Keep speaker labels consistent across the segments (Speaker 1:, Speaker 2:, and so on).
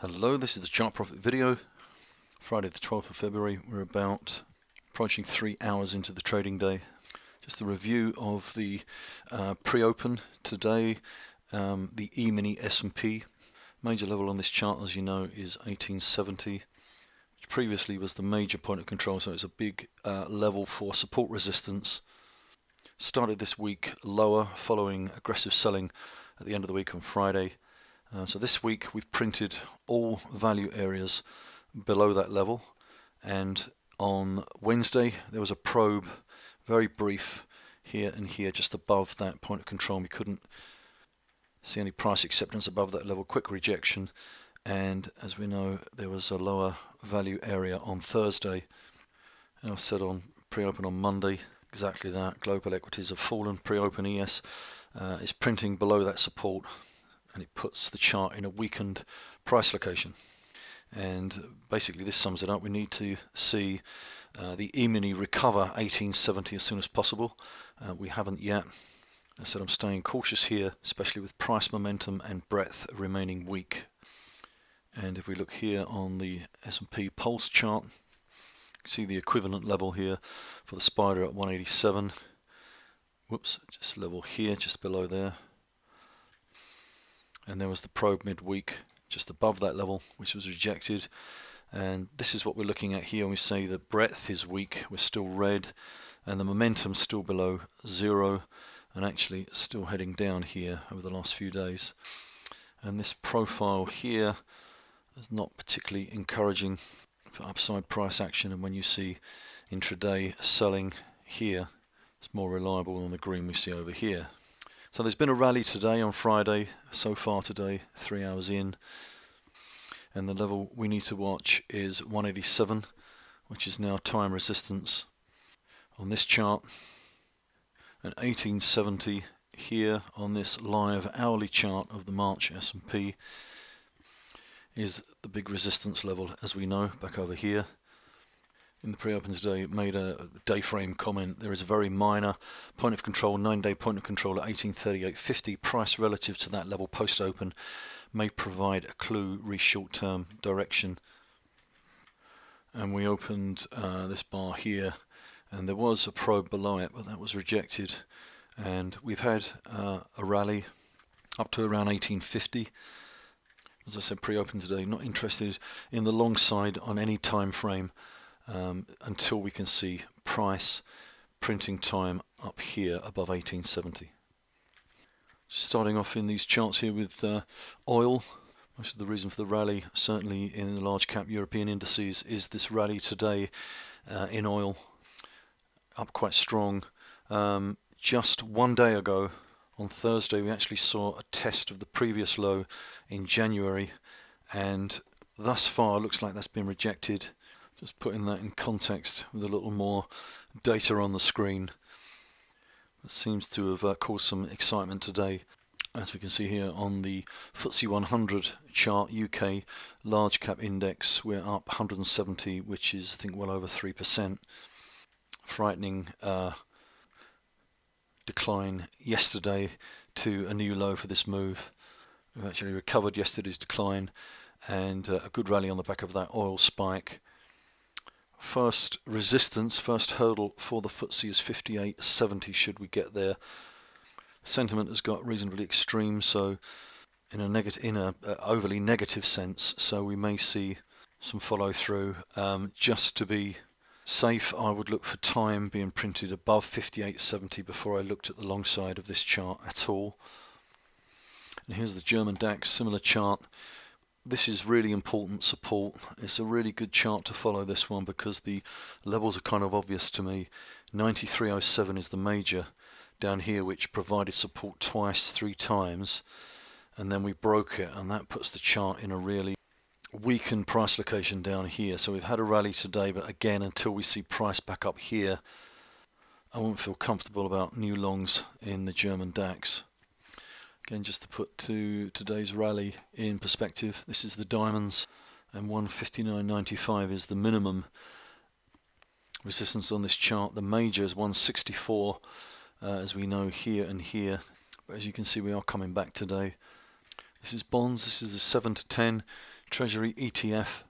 Speaker 1: Hello, this is the Chartprofit video. Friday the 12th of February. We're about approaching 3 hours into the trading day. Just a review of the pre-open today. The E-mini S&P major level on this chart, as you know, is 1870, which previously was the major point of control, so it's a big level for support resistance. Started this week lower following aggressive selling at the end of the week on Friday. So this week we've printed all value areas below that level, and on Wednesday there was a probe, very brief, here and here just above that point of control. We couldn't see any price acceptance above that level, quick rejection, and as we know there was a lower value area on Thursday. And I've said on pre-open on Monday exactly that. Global equities have fallen. Pre-open ES is printing below that support, and it puts the chart in a weakened price location. And basically this sums it up. We need to see the E-mini recover 1870 as soon as possible. We haven't yet. I said I'm staying cautious here, especially with price momentum and breadth remaining weak. And if we look here on the S&P pulse chart, you can see the equivalent level here for the spider at 187. Whoops, just level here, just below there. And there was the probe midweek just above that level, which was rejected. And this is what we're looking at here. We say the breadth is weak, we're still red, and the momentum's still below zero, and actually still heading down here over the last few days. And this profile here is not particularly encouraging for upside price action, and when you see intraday selling here, it's more reliable than the green we see over here. So there's been a rally today on Friday, so far today, 3 hours in, and the level we need to watch is 187, which is now time resistance on this chart, and 1870 here on this live hourly chart of the March S&P is the big resistance level, as we know, back over here. In the pre-open today, made a day frame comment. There is a very minor point of control, 9-day point of control at 1838.50. Price relative to that level post-open may provide a clue re short-term direction. And we opened this bar here, and there was a probe below it, but that was rejected. And we've had a rally up to around 1850. As I said, pre-open today, not interested in the long side on any time frame. Until we can see price printing time up here above 1870. Starting off in these charts here with oil. Most of the reason for the rally, certainly in the large cap European indices, is this rally today in oil, up quite strong. Just 1 day ago, on Thursday, we actually saw a test of the previous low in January, and thus far looks like that's been rejected. Just putting that in context with a little more data on the screen. It seems to have caused some excitement today. As we can see here on the FTSE 100 chart, UK large cap index, we're up 170, which is I think well over 3%. Frightening decline yesterday to a new low for this move. We've actually recovered yesterday's decline, and a good rally on the back of that oil spike. First resistance, first hurdle for the FTSE is 58.70 should we get there. Sentiment has got reasonably extreme, so in a overly negative sense, so we may see some follow through. Just to be safe, I would look for time being printed above 58.70 before I looked at the long side of this chart at all. And here's the German DAX, similar chart. This is really important support. It's a really good chart to follow, this one, because the levels are kind of obvious to me. 93.07 is the major down here, which provided support twice, 3 times, and then we broke it, and that puts the chart in a really weakened price location down here. So we've had a rally today, but again, until we see price back up here, I won't feel comfortable about new longs in the German DAX. Again, just to put today's rally in perspective, this is the diamonds, and 159.95 is the minimum resistance on this chart. The major is 164, as we know, here and here. But as you can see, we are coming back today. This is bonds. This is the 7 to 10. Treasury ETF,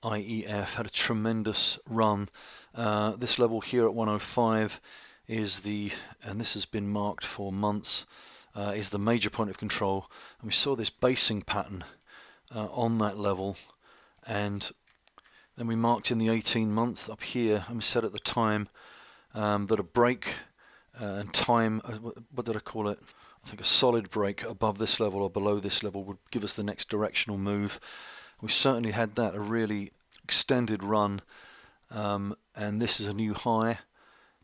Speaker 1: IEF, had a tremendous run. This level here at 105 is and this has been marked for months, is the major point of control. And we saw this basing pattern on that level, and then we marked in the 18-month up here, and we said at the time that a break and time, what did I call it? I think a solid break above this level or below this level would give us the next directional move. We certainly had that, a really extended run, and this is a new high,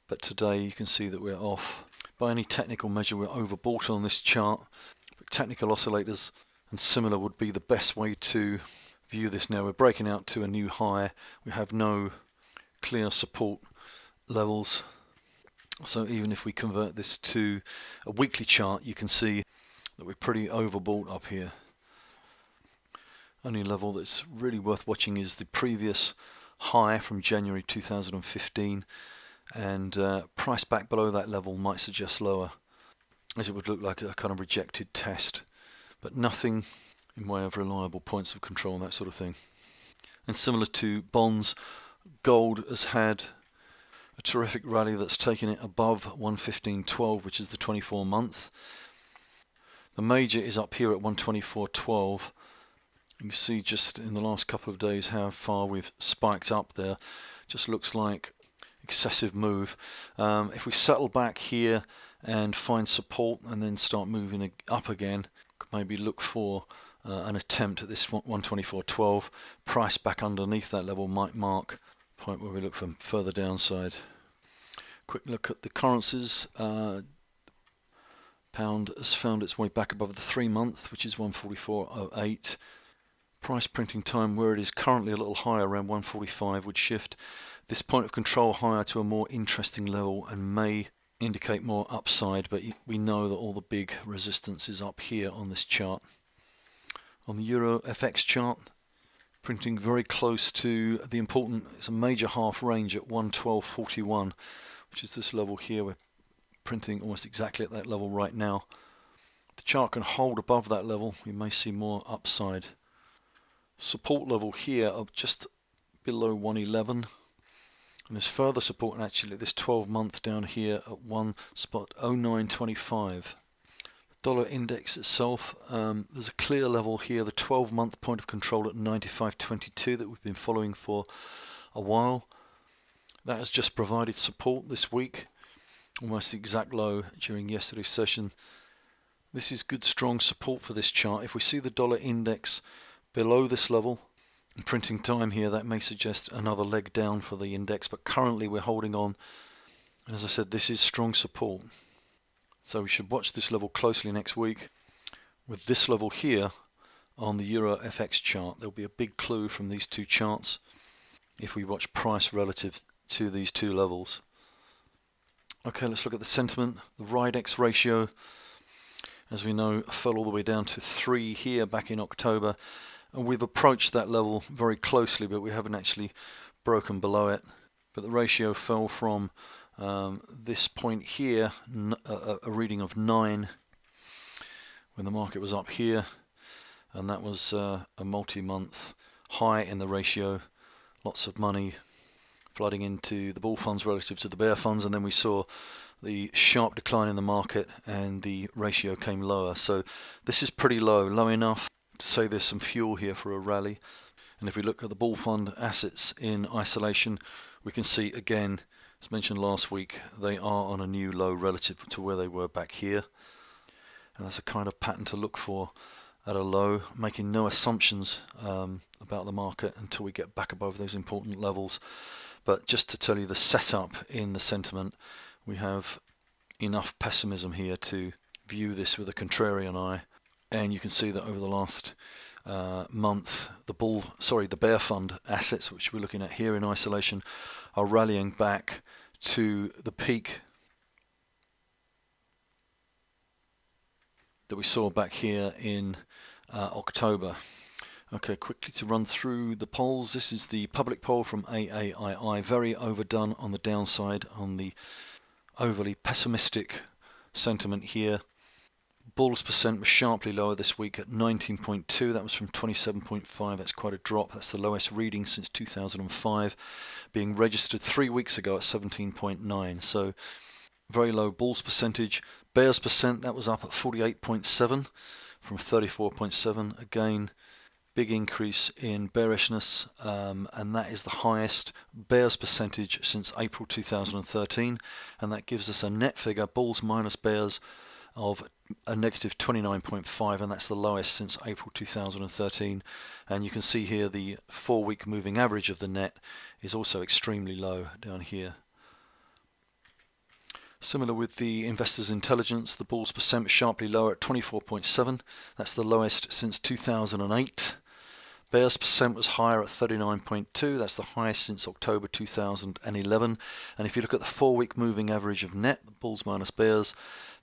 Speaker 1: but today you can see that we're off. By any technical measure, we're overbought on this chart. But technical oscillators and similar would be the best way to view this now. We're breaking out to a new high. We have no clear support levels. So even if we convert this to a weekly chart, you can see that we're pretty overbought up here. Only level that's really worth watching is the previous high from January 2015, and price back below that level might suggest lower, as it would look like a kind of rejected test, but nothing in way of reliable points of control and that sort of thing. And similar to bonds, gold has had a terrific rally that's taken it above 115.12, which is the 24-month. The major is up here at 124.12. You can see just in the last couple of days how far we've spiked up there. Just looks like excessive move. If we settle back here and find support and then start moving up again, could maybe look for an attempt at this 124.12. Price back underneath that level might mark a point where we look for further downside. Quick look at the currencies. Pound has found its way back above the 3-month, which is 144.08. Price printing time, where it is currently a little higher, around 145, would shift this point of control higher to a more interesting level and may indicate more upside, but we know that all the big resistance is up here on this chart. On the Euro FX chart, printing very close to the important, it's a major half range at 112.41, which is this level here. We're printing almost exactly at that level right now. If the chart can hold above that level, we may see more upside. Support level here of just below 111, and there's further support actually at this 12-month down here at 1.0925. Dollar index itself, there's a clear level here, the 12-month point of control at 95.22 that we've been following for a while. That has just provided support this week, almost the exact low during yesterday's session. This is good strong support for this chart. If we see the dollar index below this level, and printing time here, that may suggest another leg down for the index, but currently we're holding on, and as I said, this is strong support. So we should watch this level closely next week. With this level here on the Euro FX chart, there'll be a big clue from these two charts if we watch price relative to these two levels. Okay, let's look at the sentiment. The RIDEX ratio, as we know, fell all the way down to 3 here back in October. And we've approached that level very closely, but we haven't actually broken below it. But the ratio fell from this point here, a reading of 9 when the market was up here, and that was a multi-month high in the ratio. Lots of money flooding into the bull funds relative to the bear funds, and then we saw the sharp decline in the market and the ratio came lower. So this is pretty low enough to say there's some fuel here for a rally. And if we look at the bull fund assets in isolation, we can see again, as mentioned last week, they are on a new low relative to where they were back here, and that's a kind of pattern to look for at a low, making no assumptions about the market until we get back above those important levels. But just to tell you the setup in the sentiment, we have enough pessimism here to view this with a contrarian eye. And you can see that over the last month, the bear fund assets, which we're looking at here in isolation, are rallying back to the peak that we saw back here in October. Okay, quickly to run through the polls. This is the public poll from AAII, very overdone on the downside, on the overly pessimistic sentiment here. bulls percent was sharply lower this week at 19.2. That was from 27.5. That's quite a drop. That's the lowest reading since 2005, being registered 3 weeks ago at 17.9. So very low bulls percentage. Bears percent, that was up at 48.7 from 34.7. Again, big increase in bearishness, and that is the highest bears percentage since April 2013, and that gives us a net figure, bulls minus bears, of a negative 29.5, and that's the lowest since April 2013. And you can see here the 4-week moving average of the net is also extremely low down here. Similar with the investors' intelligence, the bulls percent sharply lower at 24.7. That's the lowest since 2008. Bears percent was higher at 39.2. That's the highest since October 2011. And if you look at the 4-week moving average of net, bulls minus bears,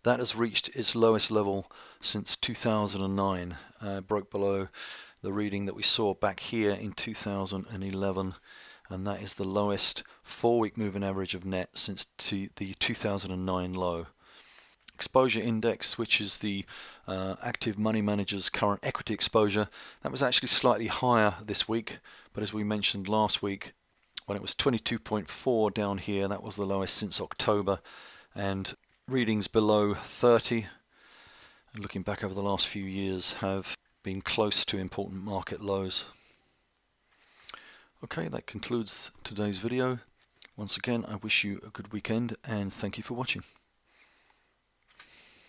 Speaker 1: that has reached its lowest level since 2009. Broke below the reading that we saw back here in 2011. And that is the lowest 4-week moving average of net since the 2009 low. Exposure index, which is the active money manager's current equity exposure, that was actually slightly higher this week, but as we mentioned last week, when it was 22.4 down here, that was the lowest since October, and readings below 30, and looking back over the last few years, have been close to important market lows. Okay, that concludes today's video. Once again, I wish you a good weekend and thank you for watching.